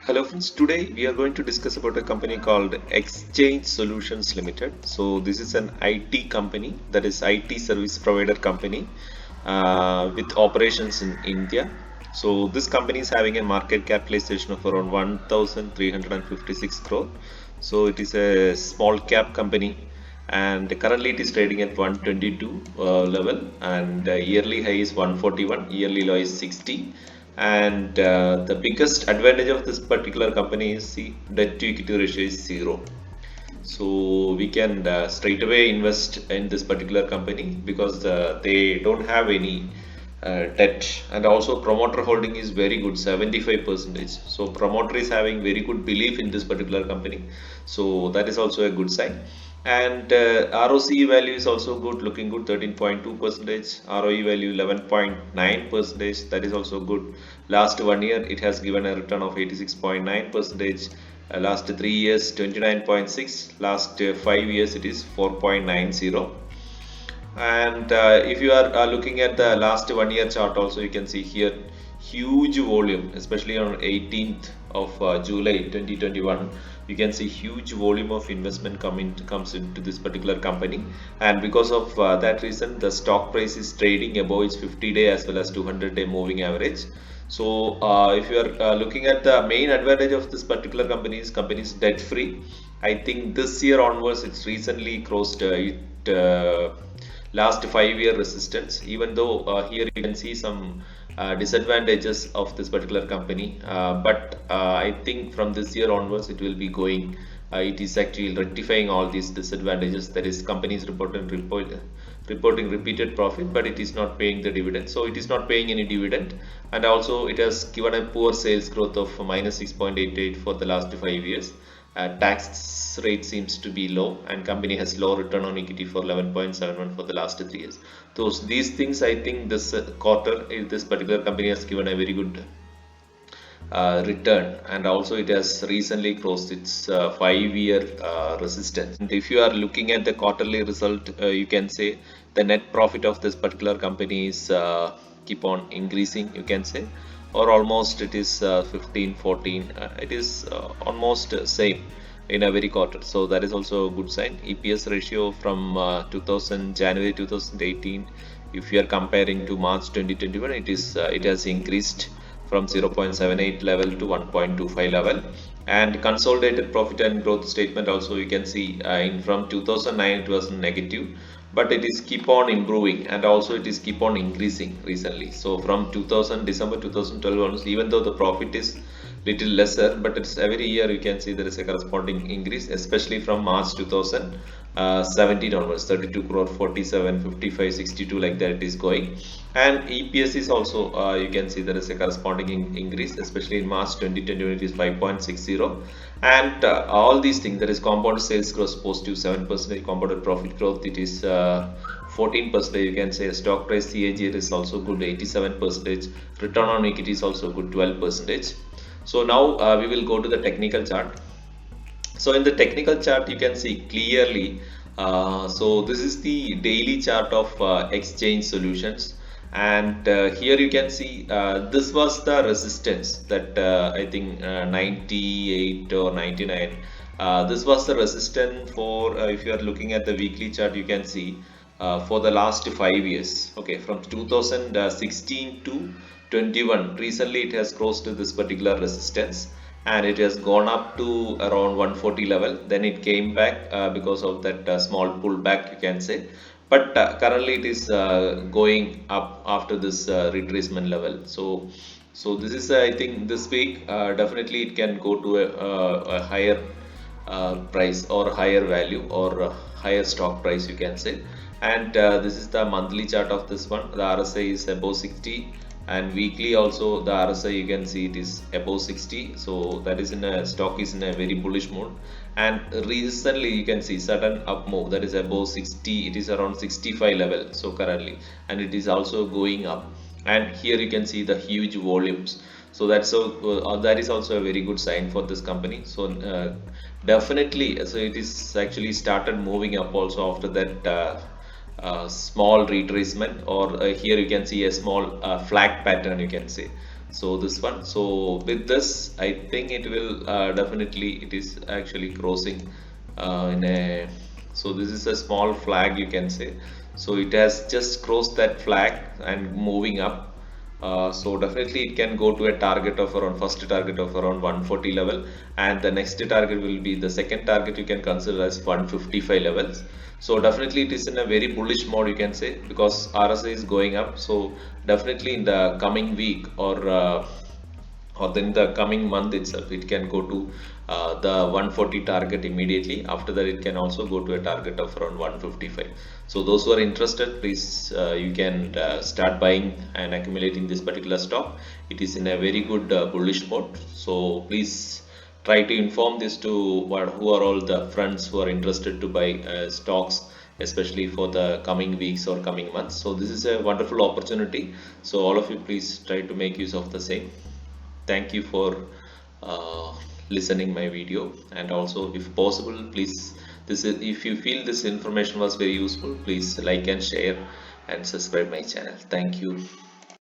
Hello friends, today we are going to discuss about a company called Exchange Solutions Limited. So this is an IT company, that is IT service provider company with operations in India. So this company is having a market capitalization of around 1,356 crore. So it is a small cap company and currently it is trading at 122 level and yearly high is 141, yearly low is 60, and the biggest advantage of this particular company is the debt to equity ratio is zero. So we can straight away invest in this particular company because they don't have any debt, and also promoter holding is very good, 75%. So promoter is having very good belief in this particular company, so that is also a good sign. And ROCE value is also good, looking good, 13.2%. ROE value 11.9%. That is also good. Last 1 year, it has given a return of 86.9%. Last 3 years, 29.6. Last 5 years, it is 4.90. And if you are looking at the last 1 year chart also, you can see here huge volume, especially on 18th of July 2021. You can see huge volume of investment comes into this particular company, and because of that reason the stock price is trading above its 50-day as well as 200-day moving average. So if you are looking at the main advantage of this particular company is debt free. I think this year onwards it's recently crossed last 5 year resistance, even though here you can see some disadvantages of this particular company, but I think from this year onwards it will be going, it is actually rectifying all these disadvantages. That is, companies reporting repeated profit, but it is not paying the dividend, so it is not paying any dividend. And also it has given a poor sales growth of minus 6.88 for the last 5 years. Tax rate seems to be low, and company has low return on equity for 11.71 for the last 3 years. These things, I think this quarter, this particular company has given a very good return, and also it has recently crossed its 5 year resistance. And if you are looking at the quarterly result, you can say the net profit of this particular company is keep on increasing, you can say, or almost it is 15 14, it is almost same in every quarter, so that is also a good sign. EPS ratio from 2000 January 2018, if you are comparing to March 2021, it has increased from 0.78 level to 1.25 level. And consolidated profit and growth statement also, you can see in from 2009 it was negative, but it is keep on improving, and also it is keep on increasing recently. So from 2000 December 2012 onwards, even though the profit is little lesser, but it's every year you can see there is a corresponding increase, especially from March 2017 onwards, 32 crore, 47, 55, 62, like that it is going. And EPS is also you can see there is a corresponding increase, especially in March 2020 it is 5.60. And all these things, there is compound sales growth positive 7%, compounded profit growth it is 14%, you can say. Stock price CAGR is also good, 87%. Return on equity is also good, 12%. So now we will go to the technical chart. So in the technical chart, you can see clearly. So this is the daily chart of Exchange Solutions, and here you can see this was the resistance that I think 98 or 99. This was the resistance for if you are looking at the weekly chart, you can see for the last 5 years. Okay, from 2016 to 21. Recently, it has crossed this particular resistance, and it has gone up to around 140 level. Then it came back because of that small pullback, you can say. But currently, it is going up after this retracement level. So this is, I think, this week definitely it can go to a higher price or higher value or higher stock price, you can say. And this is the monthly chart of this one. The RSI is above 60, and weekly also the RSI, you can see it is above 60. So that is in a stock is in a very bullish mode. And recently you can see sudden up move, that is above 60, it is around 65 level so currently, and it is also going up. And here you can see the huge volumes, so that is also a very good sign for this company. So definitely, so it is actually started moving up also after that small retracement, or here you can see a small flag pattern, you can say. So this one, so with this I think it will definitely, it is actually crossing in a, so this is a small flag, you can say. So it has just crossed that flag and moving up. So definitely it can go to a target of around, first target of around 140 level, and the next target will be, the second target you can consider as 155 levels. So definitely it is in a very bullish mode, you can say, because RSI is going up. So definitely in the coming week, or then the coming month itself, it can go to the 140 target immediately. After that it can also go to a target of around 155. So those who are interested, please, you can start buying and accumulating this particular stock. It is in a very good bullish mode. So please try to inform this to who are all the friends who are interested to buy stocks, especially for the coming weeks or coming months. So this is a wonderful opportunity. So all of you, please try to make use of the same. Thank you for uh, listening my video, and also if possible, please, this is, if you feel this information was very useful, please like and share and subscribe my channel. Thank you.